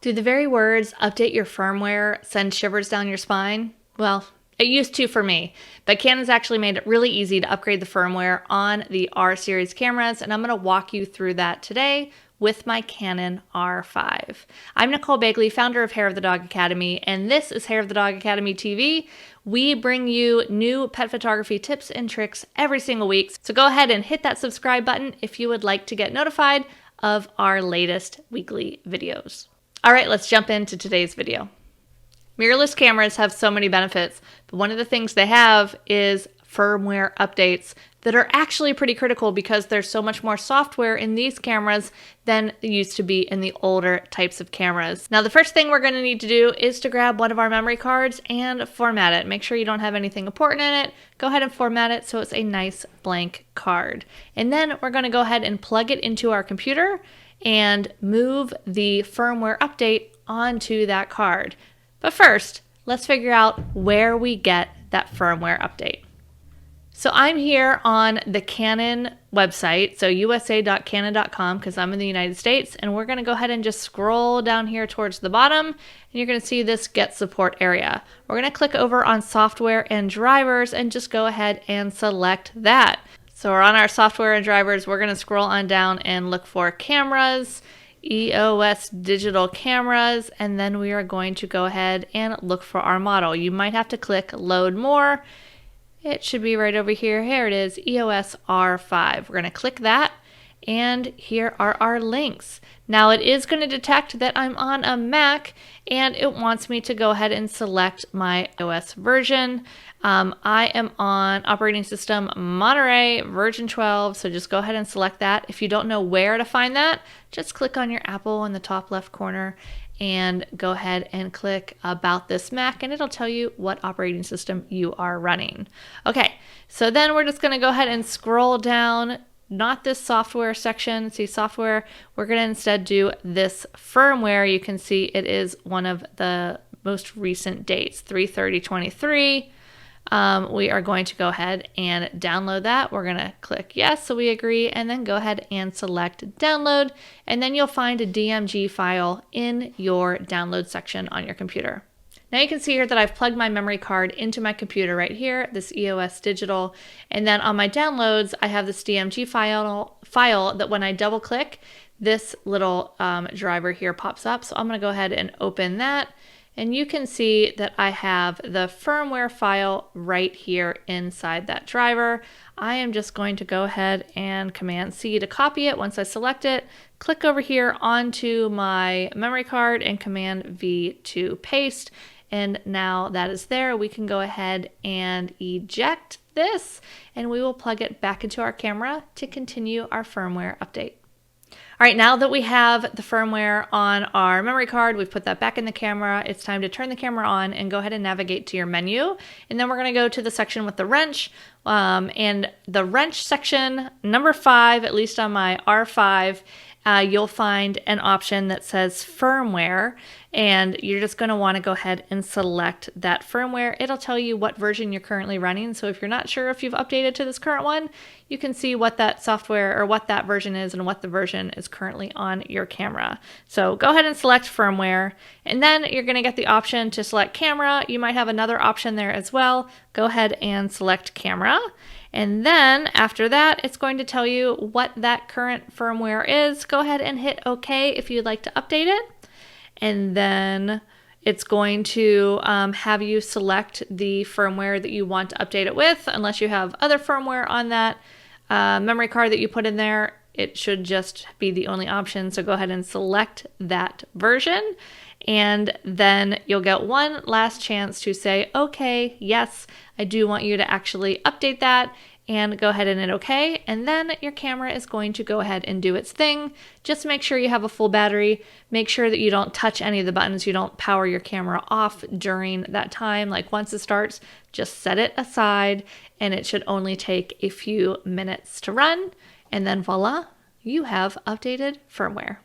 Do the very words "update your firmware" send shivers down your spine? Well, it used to for me, but Canon's actually made it really easy to upgrade the firmware on the R series cameras, and I'm going to walk you through that today with my Canon R5. I'm Nicole Begley, founder of Hair of the Dog Academy, and this is Hair of the Dog Academy TV. We bring you new pet photography tips and tricks every single week, so go ahead and hit that subscribe button if you would like to get notified of our latest weekly videos. All right, let's jump into today's video. Mirrorless cameras have so many benefits, but one of the things they have is firmware updates that are actually pretty critical because there's so much more software in these cameras than there used to be in the older types of cameras. Now, the first thing we're going to need to do is to grab one of our memory cards and format it. Make sure you don't have anything important in it. Go ahead and format it so it's a nice blank card. And then we're going to go ahead and plug it into our computer and move the firmware update onto that card. But first, let's figure out where we get that firmware update. So I'm here on the Canon website, so usa.canon.com, because I'm in the United States, and we're going to go ahead and just scroll down here towards the bottom, and you're going to see this Get Support area. We're going to click over on Software and Drivers and just go ahead and select that. So we're on our software and drivers. We're going to scroll on down and look for cameras, EOS digital cameras, and then we are going to go ahead and look for our model. You might have to click load more. It should be right over here. Here it is, EOS R5. We're going to click that, and here are our links. Now it is going to detect that I'm on a Mac, and it wants me to go ahead and select my OS version. I am on operating system Monterey version 12, so just go ahead and select that. If you don't know where to find that, just click on your Apple in the top left corner and go ahead and click About This Mac, and it'll tell you what operating system you are running. Okay, so then we're just going to go ahead and scroll down. Not this software section. See software. We're going to instead do this firmware. You can see it is one of the most recent dates, 3/30/23. We are going to go ahead and download that. We're going to click yes, so we agree, and then go ahead and select download, and then you'll find a DMG file in your download section on your computer. Now you can see here that I've plugged my memory card into my computer right here, this EOS digital, and then on my downloads, I have this DMG file that when I double click, this little driver here pops up. So I'm going to go ahead and open that, and you can see that I have the firmware file right here inside that driver. I am just going to go ahead and Command C to copy it. Once I select it, click over here onto my memory card and Command V to paste. And now that is there, we can go ahead and eject this, and we will plug it back into our camera to continue our firmware update. All right, now that we have the firmware on our memory card, we've put that back in the camera, it's time to turn the camera on and go ahead and navigate to your menu. And then we're going to go to the section with the wrench. And the wrench section, number 5, at least on my R5, you'll find an option that says firmware, and you're just going to want to go ahead and select that firmware. It'll tell you what version you're currently running. So if you're not sure if you've updated to this current one, you can see what that software or what that version is and what the version is currently on your camera. So go ahead and select firmware, and then you're going to get the option to select camera. You might have another option there as well. Go ahead and select camera. And then after that, it's going to tell you what that current firmware is. Go ahead and hit OK if you'd like to update it. And then it's going to have you select the firmware that you want to update it with. Unless you have other firmware on that memory card that you put in there, it should just be the only option. So go ahead and select that version. And then you'll get one last chance to say, okay, yes, I do want you to actually update that, and go ahead and hit OK. And then your camera is going to go ahead and do its thing. Just make sure you have a full battery. Make sure that you don't touch any of the buttons. You don't power your camera off during that time. Like once it starts, just set it aside, and it should only take a few minutes to run. And then voila, you have updated firmware.